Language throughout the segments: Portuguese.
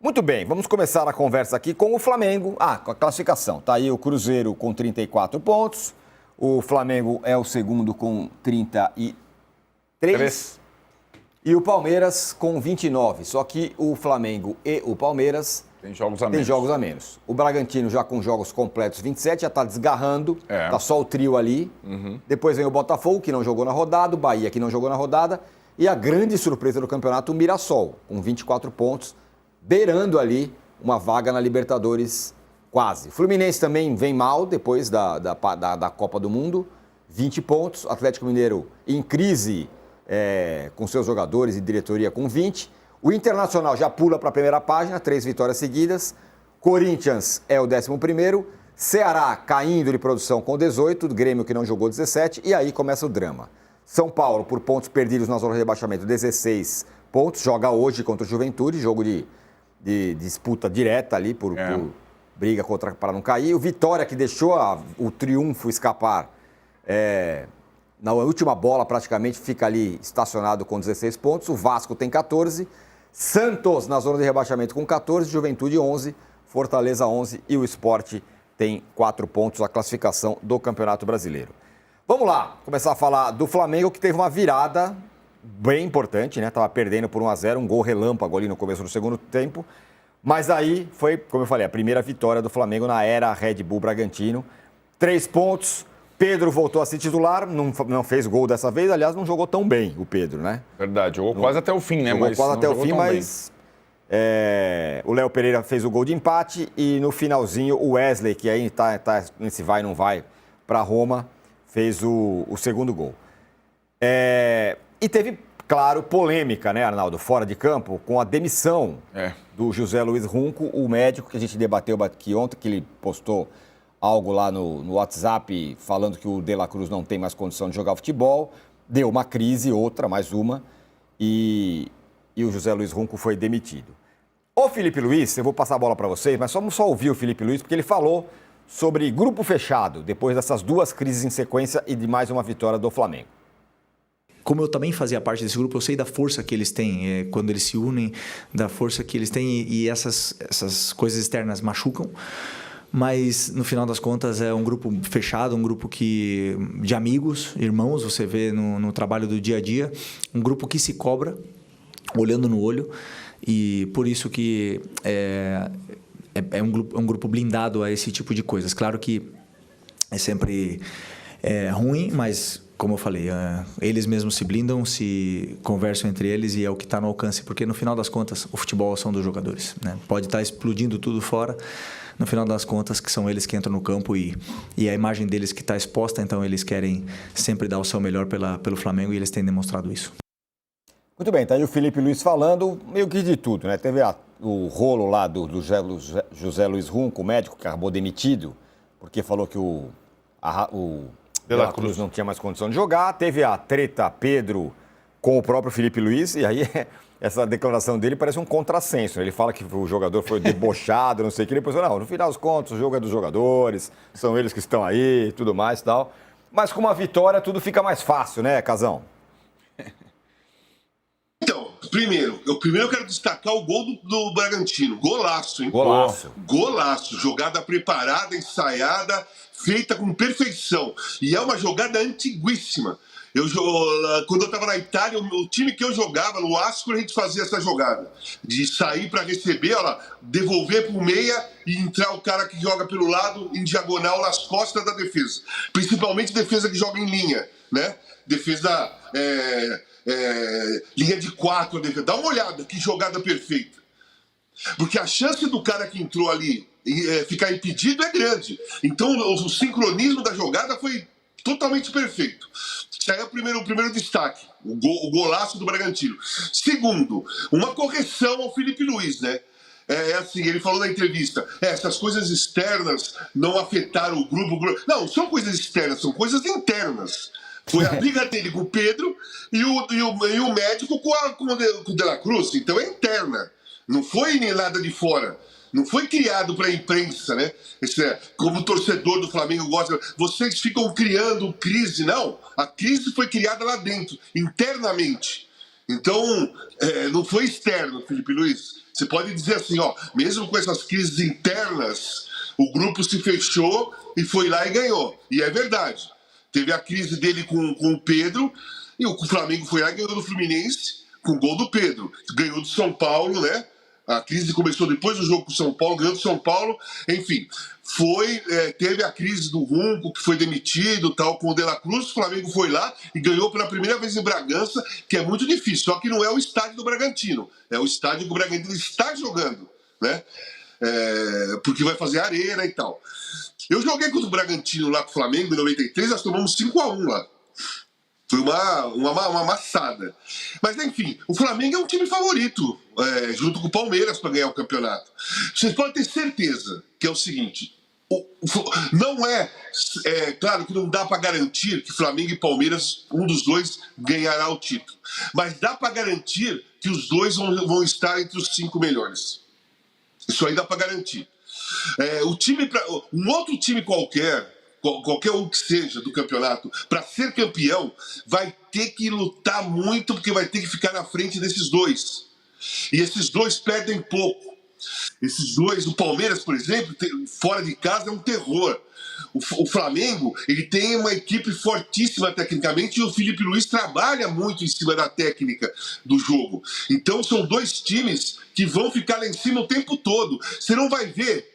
Muito bem, vamos começar a conversa aqui com o Flamengo. Com a classificação. Tá aí o Cruzeiro com 34 pontos. O Flamengo é o segundo com 33. E o Palmeiras com 29. Só que o Flamengo e o Palmeiras tem jogos a menos. O Bragantino já com jogos completos 27, já está desgarrando. Tá só o trio ali. Depois vem o Botafogo, que não jogou na rodada. O Bahia, que não jogou na rodada. E a grande surpresa do campeonato, o Mirassol, com 24 pontos, beirando ali uma vaga na Libertadores quase. O Fluminense também vem mal depois da Copa do Mundo, 20 pontos. Atlético Mineiro em crise com seus jogadores e diretoria com 20. O Internacional já pula para a primeira página, 3 vitórias seguidas. Corinthians é o 11º. Ceará caindo de produção com 18. Grêmio que não jogou 17. E aí começa o drama. São Paulo, por pontos perdidos na zona de rebaixamento, 16 pontos. Joga hoje contra o Juventude, jogo de disputa direta ali por briga para não cair. O Vitória, que deixou o triunfo escapar na última bola, praticamente, fica ali estacionado com 16 pontos. O Vasco tem 14. Santos na zona de rebaixamento com 14. Juventude 11. Fortaleza 11. E o Sport tem 4 pontos, a classificação do Campeonato Brasileiro. Vamos lá, começar a falar do Flamengo, que teve uma virada bem importante, né? Tava perdendo por 1-0, um gol relâmpago ali no começo do segundo tempo. Mas aí foi, como eu falei, a primeira vitória do Flamengo na era Red Bull Bragantino. 3 pontos, Pedro voltou a ser titular, não fez gol dessa vez, aliás, não jogou tão bem o Pedro, né? Verdade, jogou quase até o fim, né? Jogou quase até o fim, mas o Léo Pereira fez o gol de empate e no finalzinho o Wesley, que aí tá nesse vai não vai para Roma, fez o segundo gol. E teve, claro, polêmica, né, Arnaldo, fora de campo, com a demissão do José Luiz Runco, o médico que a gente debateu aqui ontem, que ele postou algo lá no WhatsApp falando que o De La Cruz não tem mais condição de jogar futebol, deu uma crise, mais uma, e o José Luiz Runco foi demitido. O Felipe Luiz, eu vou passar a bola para vocês, mas vamos só ouvir o Felipe Luiz, porque ele falou sobre grupo fechado, depois dessas 2 crises em sequência e de mais uma vitória do Flamengo. Como eu também fazia parte desse grupo, eu sei da força que eles têm, quando eles se unem, da força que eles têm e essas coisas externas machucam. Mas, no final das contas, é um grupo fechado, um grupo de amigos, irmãos, você vê no trabalho do dia a dia, um grupo que se cobra, olhando no olho, e por isso que é um grupo blindado a esse tipo de coisas. Claro que é sempre ruim, mas, como eu falei, eles mesmos se blindam, se conversam entre eles e é o que está no alcance, porque no final das contas o futebol são dos jogadores, né? Pode estar explodindo tudo fora, no final das contas que são eles que entram no campo e a imagem deles que está exposta, então eles querem sempre dar o seu melhor pelo Flamengo e eles têm demonstrado isso. Muito bem, tá aí o Felipe Luiz falando meio que de tudo, né? Teve o rolo lá do José Luiz Runco, o médico que acabou demitido, porque falou que o De La Cruz não tinha mais condição de jogar. Teve a treta Pedro com o próprio Felipe Luiz, e aí essa declaração dele parece um contrassenso. Ele fala que o jogador foi debochado, não sei o que. Depois, não, no final das contas, o jogo é dos jogadores, são eles que estão aí, tudo mais e tal. Mas com uma vitória tudo fica mais fácil, né, Casão? Então, primeiro eu quero destacar o gol do Bragantino. Golaço, hein? Golaço. Jogada preparada, ensaiada, feita com perfeição. E é uma jogada antiguíssima. Quando eu estava na Itália, o time que eu jogava, no Ascoli, a gente fazia essa jogada. De sair para receber, devolver para o meia e entrar o cara que joga pelo lado, em diagonal, nas costas da defesa. Principalmente defesa que joga em linha, né? Defesa, linha de 4. Dá uma olhada, que jogada perfeita. Porque a chance do cara que entrou ali ficar impedido é grande. Então, o sincronismo da jogada foi totalmente perfeito. Isso aí é o primeiro destaque, o golaço do Bragantino. Segundo, uma correção ao Felipe Luiz, né? Assim, ele falou na entrevista, essas coisas externas não afetaram o grupo. Não, são coisas externas, são coisas internas. Foi a briga dele com o Pedro e o médico com o De La Cruz. Então é interna, não foi nem nada de fora. Não foi criado para a imprensa, né? Como o torcedor do Flamengo gosta. Vocês ficam criando crise, não. A crise foi criada lá dentro, internamente. Então, não foi externo, Felipe Luiz. Você pode dizer assim, ó, mesmo com essas crises internas, o grupo se fechou e foi lá e ganhou. E é verdade. Teve a crise dele com o Pedro, e o Flamengo foi lá e ganhou do Fluminense com o gol do Pedro. Ganhou do São Paulo, né? A crise começou depois do jogo com o São Paulo, ganhou do São Paulo. Enfim, teve a crise do Runco, que foi demitido, tal, com o De La Cruz. O Flamengo foi lá e ganhou pela primeira vez em Bragança, que é muito difícil. Só que não é o estádio do Bragantino. É o estádio que o Bragantino está jogando, né? Porque vai fazer arena e tal. Eu joguei contra o Bragantino lá com o Flamengo em 93, nós tomamos 5-1 lá. Foi uma amassada. Mas, enfim, o Flamengo é um time favorito, junto com o Palmeiras, para ganhar o campeonato. Vocês podem ter certeza que é o seguinte, não claro que não dá para garantir que Flamengo e Palmeiras, um dos dois, ganhará o título. Mas dá para garantir que os dois vão estar entre os 5 melhores. Isso aí dá para garantir. Um outro time qualquer um que seja do campeonato, para ser campeão, vai ter que lutar muito, porque vai ter que ficar na frente desses dois. E esses dois perdem pouco. Esses dois, o Palmeiras, por exemplo, fora de casa é um terror. O Flamengo, ele tem uma equipe fortíssima tecnicamente e o Felipe Luiz trabalha muito em cima da técnica do jogo. Então são dois times que vão ficar lá em cima o tempo todo. Você não vai ver.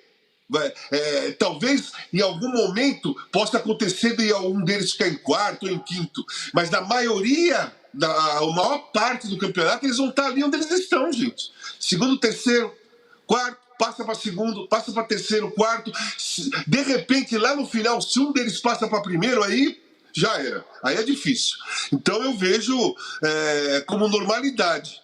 Talvez em algum momento possa acontecer de algum deles ficar em quarto ou em quinto, mas na maioria, a maior parte do campeonato, eles vão estar ali onde eles estão, gente. Segundo, terceiro, quarto, passa para segundo, passa para terceiro, quarto. De repente, lá no final, se um deles passa para primeiro, aí já era. Aí é difícil. Então eu vejo como normalidade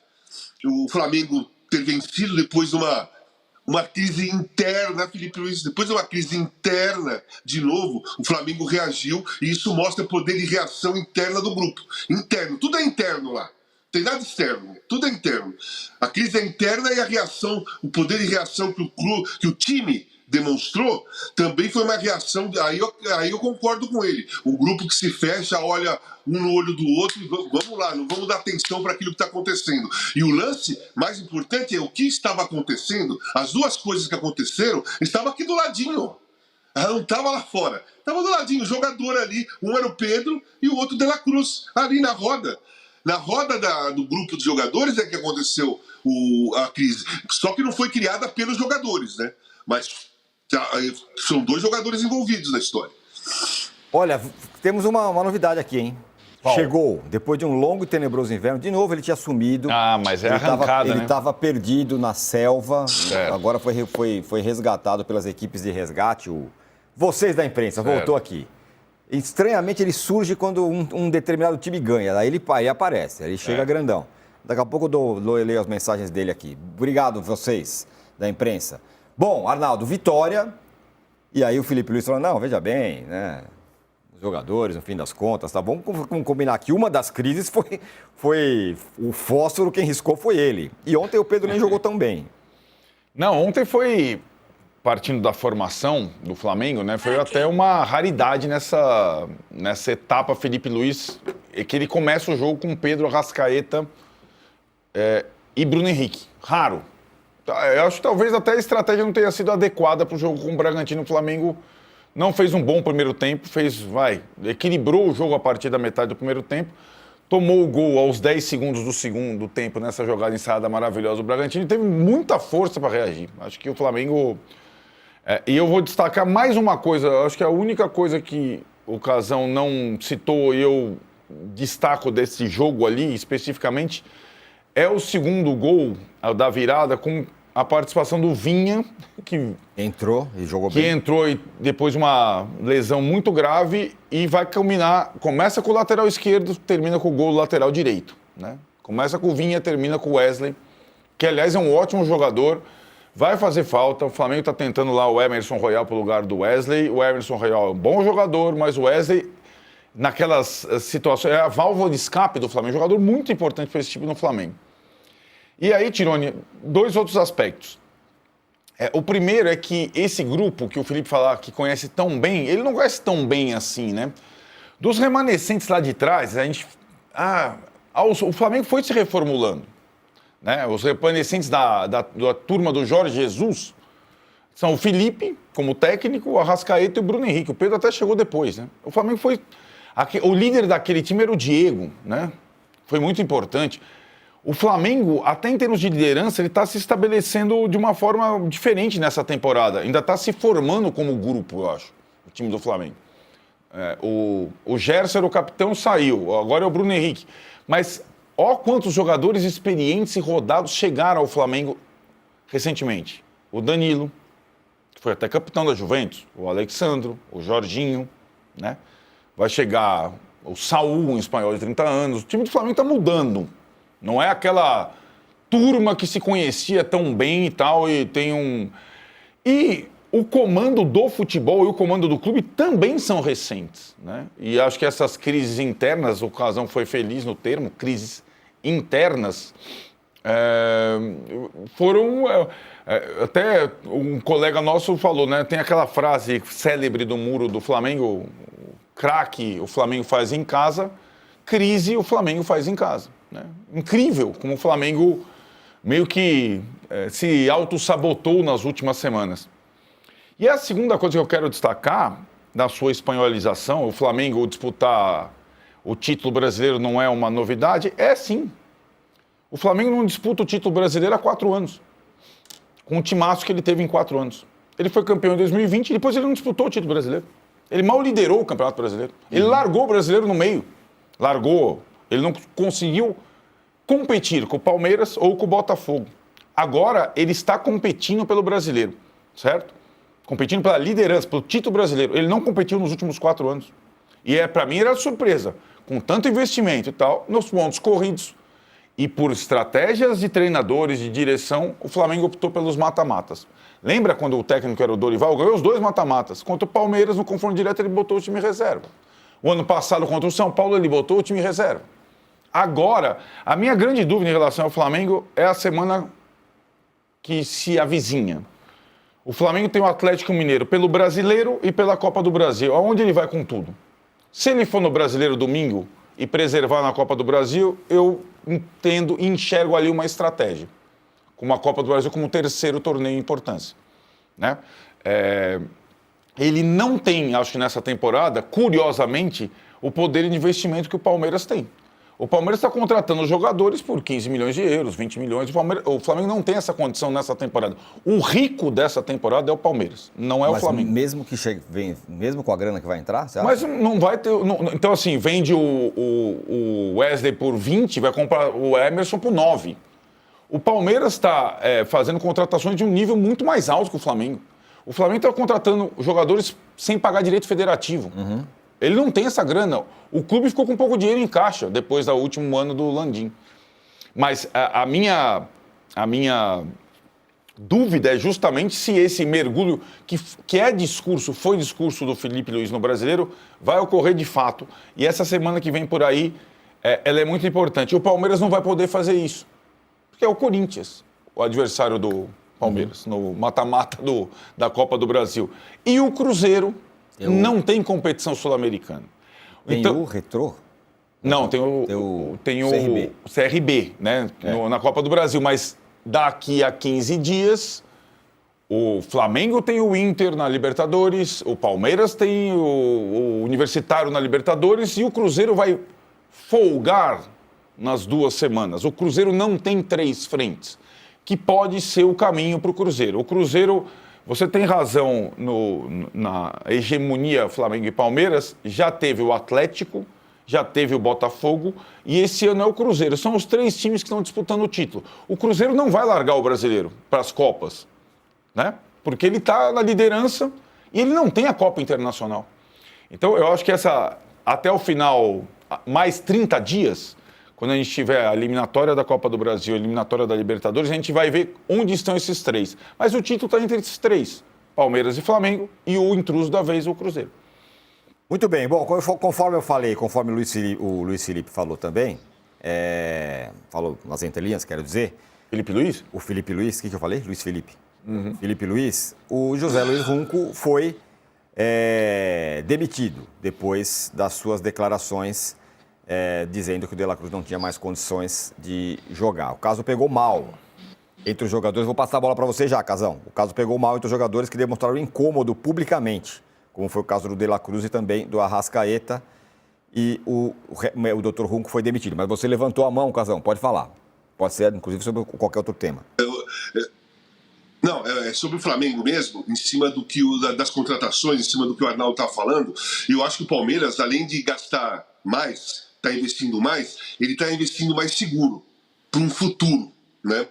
o Flamengo ter vencido depois de uma crise interna, Felipe Luiz. Depois de uma crise interna, de novo, o Flamengo reagiu e isso mostra o poder de reação interna do grupo. Interno, tudo é interno lá. Não tem nada externo, tudo é interno. A crise é interna e a reação, o poder de reação que o time demonstrou, também foi uma reação. Aí eu concordo com ele. O grupo que se fecha, olha um no olho do outro e vamos lá, não vamos dar atenção para aquilo que está acontecendo. E o lance mais importante é o que estava acontecendo. As duas coisas que aconteceram estavam aqui do ladinho. Ela não estava lá fora. Estava do ladinho, o jogador ali. Um era o Pedro e o outro De La Cruz, ali na roda. Na roda do grupo de jogadores é que aconteceu a crise. Só que não foi criada pelos jogadores, né? Mas são dois jogadores envolvidos na história. Olha, temos uma novidade aqui, hein? Qual? Chegou, depois de um longo e tenebroso inverno, de novo ele tinha sumido. Mas arrancada, né? Ele estava perdido na selva, certo. Agora foi resgatado pelas equipes de resgate. Vocês da imprensa, certo. Voltou aqui. Estranhamente ele surge quando um determinado time ganha, aí ele aparece, aí chega grandão. Daqui a pouco eu leio as mensagens dele aqui. Obrigado vocês da imprensa. Bom, Arnaldo, vitória, e aí o Felipe Luiz falou, não, veja bem, né, os jogadores, no fim das contas, tá bom? Vamos combinar que uma das crises foi o fósforo, quem riscou foi ele. E ontem o Pedro nem jogou tão bem. Não, ontem foi, partindo da formação do Flamengo, né, foi até uma raridade nessa etapa Felipe Luiz, que ele começa o jogo com Pedro, Arrascaeta e Bruno Henrique. Raro. Eu acho que talvez até a estratégia não tenha sido adequada para o jogo com o Bragantino. O Flamengo não fez um bom primeiro tempo, equilibrou o jogo a partir da metade do primeiro tempo, tomou o gol aos 10 segundos do segundo tempo nessa jogada ensaiada maravilhosa do Bragantino e teve muita força para reagir. Acho que o Flamengo... e eu vou destacar mais uma coisa, acho que a única coisa que o Casão não citou e eu destaco desse jogo ali especificamente é o segundo gol da virada com a participação do Vinha, que entrou e jogou bem. Que entrou e depois de uma lesão muito grave e vai começa com o lateral esquerdo, termina com o gol do lateral direito, né? Começa com o Vinha, termina com o Wesley, que aliás é um ótimo jogador, vai fazer falta. O Flamengo está tentando lá o Emerson Royal para o lugar do Wesley. O Emerson Royal é um bom jogador, mas o Wesley, naquelas situações, é a válvula de escape do Flamengo, jogador muito importante para esse time no Flamengo. E aí, Tironi, dois outros aspectos. O primeiro é que esse grupo que o Felipe fala que conhece tão bem, ele não conhece tão bem assim, né? Dos remanescentes lá de trás, a gente... O Flamengo foi se reformulando. Né? Os remanescentes da turma do Jorge Jesus são o Felipe, como técnico, o Arrascaeta e o Bruno Henrique. O Pedro até chegou depois. Né? O Flamengo foi... O líder daquele time era o Diego, né? Foi muito importante. O Flamengo, até em termos de liderança, ele está se estabelecendo de uma forma diferente nessa temporada. Ainda está se formando como grupo, eu acho, o time do Flamengo. O Gerson era o capitão, saiu. Agora é o Bruno Henrique. Mas ó quantos jogadores experientes e rodados chegaram ao Flamengo recentemente. O Danilo, que foi até capitão da Juventus. O Alexandro, o Jorginho, né? Vai chegar o Saúl, um espanhol de 30 anos. O time do Flamengo está mudando. Não é aquela turma que se conhecia tão bem e tal, e tem um... E o comando do futebol e o comando do clube também são recentes, né? E acho que essas crises internas, o Casão foi feliz no termo, crises internas, foram... até um colega nosso falou, né? Tem aquela frase célebre do muro do Flamengo, craque o Flamengo faz em casa, crise o Flamengo faz em casa. Né? Incrível como o Flamengo meio que se auto-sabotou nas últimas semanas. E a segunda coisa que eu quero destacar da sua espanholização, o Flamengo disputar o título brasileiro não é uma novidade, é sim. O Flamengo não disputa o título brasileiro há 4 anos, com o timaço que ele teve em 4 anos. Ele foi campeão em 2020 e depois ele não disputou o título brasileiro. Ele mal liderou o Campeonato Brasileiro. Ele largou o brasileiro no meio. Largou. Ele não conseguiu competir com o Palmeiras ou com o Botafogo. Agora, ele está competindo pelo brasileiro, certo? Competindo pela liderança, pelo título brasileiro. Ele não competiu nos últimos 4 anos. E para mim era surpresa. Com tanto investimento e tal, nos pontos corridos e por estratégias de treinadores, de direção, o Flamengo optou pelos mata-matas. Lembra quando o técnico era o Dorival? Ganhou os 2 mata-matas. Contra o Palmeiras, no confronto direto, ele botou o time reserva. O ano passado, contra o São Paulo, ele botou o time reserva. Agora, a minha grande dúvida em relação ao Flamengo é a semana que se avizinha. O Flamengo tem o Atlético Mineiro pelo Brasileiro e pela Copa do Brasil. Aonde ele vai com tudo? Se ele for no Brasileiro domingo e preservar na Copa do Brasil, eu entendo e enxergo ali uma estratégia. Com a Copa do Brasil como o 3º torneio em importância. Né? Ele não tem, acho que nessa temporada, curiosamente, o poder de investimento que o Palmeiras tem. O Palmeiras está contratando jogadores por 15 milhões de euros, 20 milhões. O Flamengo não tem essa condição nessa temporada. O rico dessa temporada é o Palmeiras, não é o Flamengo. Mesmo que chegue, mesmo com a grana que vai entrar, você acha? Mas não vai ter... então, assim, vende o Wesley por 20, vai comprar o Emerson por 9. O Palmeiras está fazendo contratações de um nível muito mais alto que o Flamengo. O Flamengo está contratando jogadores sem pagar direito federativo. Uhum. Ele não tem essa grana. O clube ficou com pouco dinheiro em caixa depois do último ano do Landim. Mas a minha dúvida é justamente se esse mergulho, que foi discurso do Felipe Luiz no Brasileiro, vai ocorrer de fato. E essa semana que vem por aí, ela é muito importante. E o Palmeiras não vai poder fazer isso. Porque é o Corinthians, o adversário do Palmeiras, no mata-mata da Copa do Brasil. E o Cruzeiro não tem competição sul-americana. Tem então, o Retrô? Não, tem o CRB, né? Na Copa do Brasil. Mas daqui a 15 dias, o Flamengo tem o Inter na Libertadores, o Palmeiras tem o Universitário na Libertadores e o Cruzeiro vai folgar nas 2 semanas. O Cruzeiro não tem 3 frentes, que pode ser o caminho para o Cruzeiro. O Cruzeiro, você tem razão na hegemonia Flamengo e Palmeiras, já teve o Atlético, já teve o Botafogo e esse ano é o Cruzeiro. São os 3 times que estão disputando o título. O Cruzeiro não vai largar o brasileiro para as Copas, né? Porque ele está na liderança e ele não tem a Copa Internacional. Então eu acho que até o final, mais 30 dias, quando a gente tiver a eliminatória da Copa do Brasil, a eliminatória da Libertadores, a gente vai ver onde estão esses 3. Mas o título está entre esses 3, Palmeiras e Flamengo, e o intruso da vez, o Cruzeiro. Muito bem. Bom, conforme eu falei, conforme o Luiz Felipe falou também, falou nas entrelinhas, quero dizer... Felipe Luiz? O Felipe Luiz, o que eu falei? Luiz Felipe. Felipe Luiz, o José Luiz Runco foi demitido depois das suas declarações dizendo que o De La Cruz não tinha mais condições de jogar. O caso pegou mal entre os jogadores. Vou passar a bola para você já, Casão. O caso pegou mal entre os jogadores que demonstraram incômodo publicamente, como foi o caso do De La Cruz e também do Arrascaeta. E o Dr. Runco foi demitido. Mas você levantou a mão, Casão, pode falar. Pode ser, inclusive, sobre qualquer outro tema. Não, é sobre o Flamengo mesmo, em cima das contratações, em cima do que o Arnaldo está falando. E eu acho que o Palmeiras, além de gastar mais, está investindo mais, ele está investindo mais seguro para um futuro, né?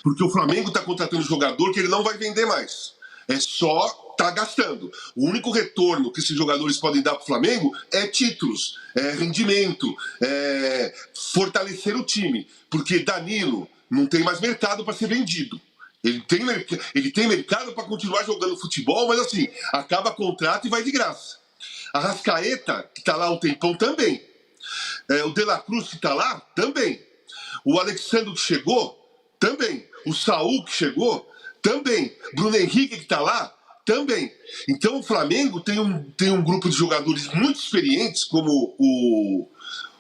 Porque o Flamengo está contratando jogador que ele não vai vender mais. É só tá gastando. O único retorno que esses jogadores podem dar para o Flamengo é títulos, é rendimento, é fortalecer o time. Porque Danilo não tem mais mercado para ser vendido. Ele tem mercado para continuar jogando futebol, mas assim, acaba contrato e vai de graça. Arrascaeta, que está lá um tempão, também. O De La Cruz, que está lá, também. O Alexandre, que chegou, também. O Saúl, que chegou, também. Bruno Henrique, que está lá, também. Então o Flamengo tem um grupo de jogadores muito experientes, como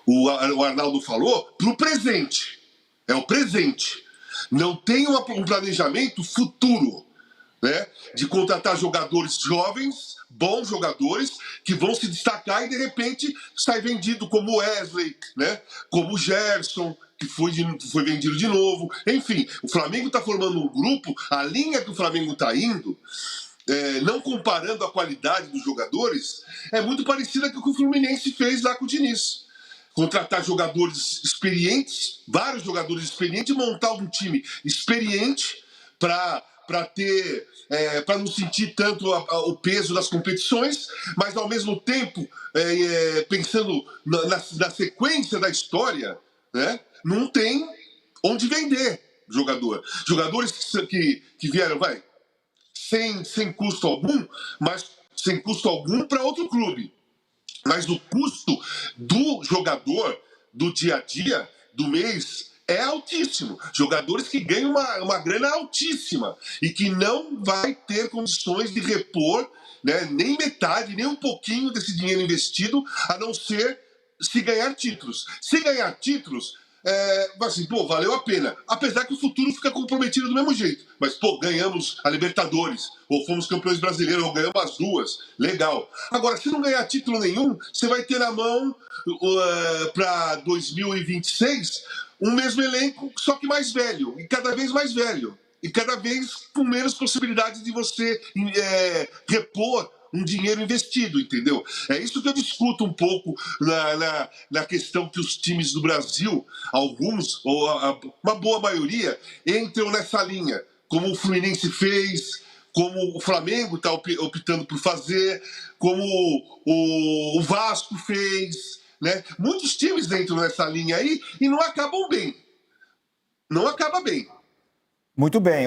o Arnaldo falou, para o presente. É o presente. Não tem um planejamento futuro, né? De contratar jogadores jovens, bons jogadores, que vão se destacar e de repente sai vendido, como o Wesley, né? Como o Gerson, que foi vendido de novo. Enfim, o Flamengo está formando um grupo, a linha que o Flamengo está indo, não comparando a qualidade dos jogadores, é muito parecida com o que o Fluminense fez lá com o Diniz. Contratar jogadores experientes, vários jogadores experientes, e montar um time experiente para não sentir tanto o peso das competições, mas ao mesmo tempo pensando na sequência da história, né, não tem onde vender jogador. Jogadores que vieram, sem custo algum, mas sem custo algum para outro clube. Mas o custo do jogador, do dia a dia, do mês, é altíssimo. Jogadores que ganham uma grana altíssima e que não vai ter condições de repor, né, nem metade, nem um pouquinho desse dinheiro investido, a não ser se ganhar títulos. Se ganhar títulos, assim, valeu a pena. Apesar que o futuro fica comprometido do mesmo jeito. Mas, ganhamos a Libertadores, ou fomos campeões brasileiros, ou ganhamos as duas. Legal. Agora, se não ganhar título nenhum, você vai ter na mão, para 2026, um mesmo elenco, só que mais velho. E cada vez mais velho. E cada vez com menos possibilidades de você repor um dinheiro investido, entendeu? É isso que eu discuto um pouco na questão que os times do Brasil, alguns, ou uma boa maioria, entram nessa linha, como o Fluminense fez, como o Flamengo está optando por fazer, como o Vasco fez, né? Muitos times entram nessa linha aí e não acabam bem. Não acaba bem. Muito bem,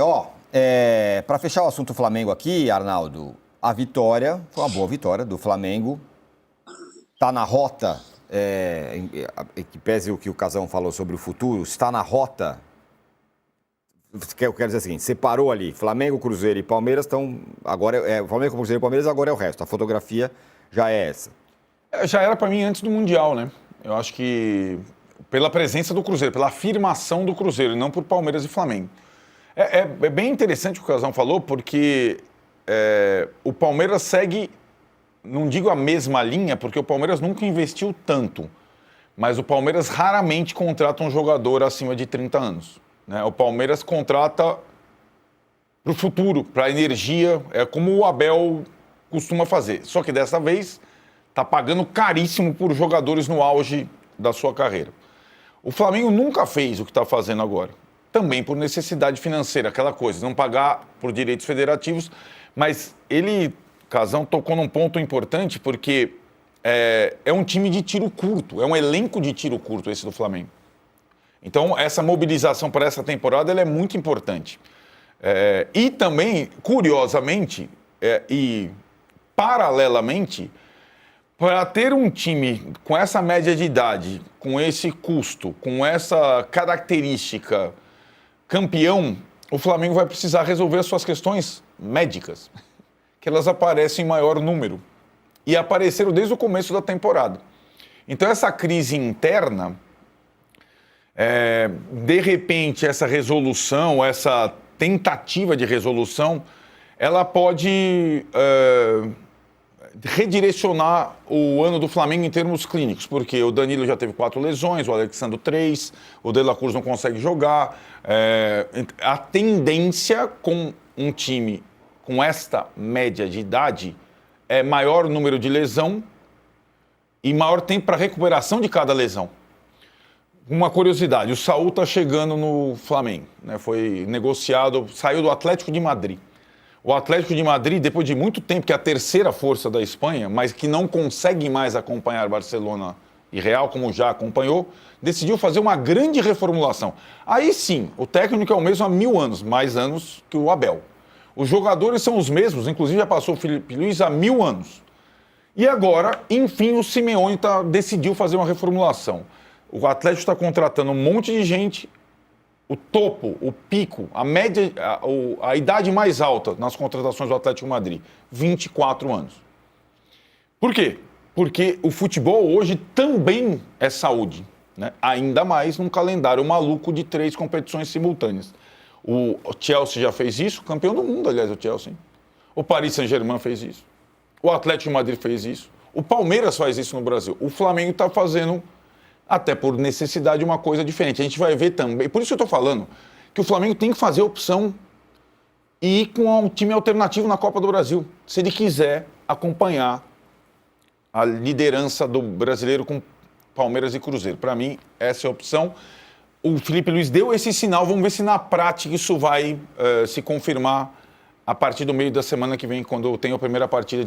para fechar o assunto Flamengo aqui, Arnaldo, a vitória foi uma boa vitória do Flamengo. Está na rota, que pese o que o Casão falou sobre o futuro, está na rota. Eu quero dizer o seguinte, separou ali, Flamengo, Cruzeiro e Palmeiras estão... Agora Flamengo, Cruzeiro e Palmeiras, agora é o resto. A fotografia já é essa. Já era para mim antes do Mundial, né? Eu acho que pela presença do Cruzeiro, pela afirmação do Cruzeiro, e não por Palmeiras e Flamengo. É bem interessante o que o Casão falou, porque o Palmeiras segue, não digo a mesma linha, porque o Palmeiras nunca investiu tanto, mas o Palmeiras raramente contrata um jogador acima de 30 anos. Né? O Palmeiras contrata para o futuro, para a energia, como o Abel costuma fazer. Só que dessa vez está pagando caríssimo por jogadores no auge da sua carreira. O Flamengo nunca fez o que está fazendo agora. Também por necessidade financeira, aquela coisa, não pagar por direitos federativos, mas Casão tocou num ponto importante, porque é um time de tiro curto, é um elenco de tiro curto esse do Flamengo. Então, essa mobilização para essa temporada ela é muito importante. E também, curiosamente, e paralelamente, para ter um time com essa média de idade, com esse custo, com essa característica campeão, o Flamengo vai precisar resolver as suas questões médicas, que elas aparecem em maior número. E apareceram desde o começo da temporada. Então, essa crise interna, de repente, essa resolução, essa tentativa de resolução, ela pode redirecionar o ano do Flamengo em termos clínicos, porque o Danilo já teve 4 lesões, o Alexandre 3, o De La Cruz não consegue jogar. A tendência com um time com esta média de idade é maior número de lesão e maior tempo para recuperação de cada lesão. Uma curiosidade, o Saúl está chegando no Flamengo, né? Foi negociado, saiu do Atlético de Madrid. O Atlético de Madrid, depois de muito tempo, que é a terceira força da Espanha, mas que não consegue mais acompanhar Barcelona e Real, como já acompanhou, decidiu fazer uma grande reformulação. Aí sim, o técnico é o mesmo há 1000 anos, mais anos que o Abel. Os jogadores são os mesmos, inclusive já passou o Felipe Luiz há 1000 anos. E agora, enfim, o Simeone decidiu fazer uma reformulação. O Atlético está contratando um monte de gente. O topo, o pico, a média, a idade mais alta nas contratações do Atlético de Madrid, 24 anos. Por quê? Porque o futebol hoje também é saúde, né? Ainda mais num calendário maluco de 3 competições simultâneas. O Chelsea já fez isso, campeão do mundo, aliás, o Chelsea. O Paris Saint-Germain fez isso. O Atlético de Madrid fez isso. O Palmeiras faz isso no Brasil. O Flamengo está fazendo, até por necessidade, uma coisa diferente. A gente vai ver também, por isso eu estou falando, que o Flamengo tem que fazer a opção e ir com um time alternativo na Copa do Brasil, se ele quiser acompanhar a liderança do brasileiro com Palmeiras e Cruzeiro. Para mim, essa é a opção. O Felipe Luiz deu esse sinal, vamos ver se na prática isso vai se confirmar a partir do meio da semana que vem, quando tem a primeira partida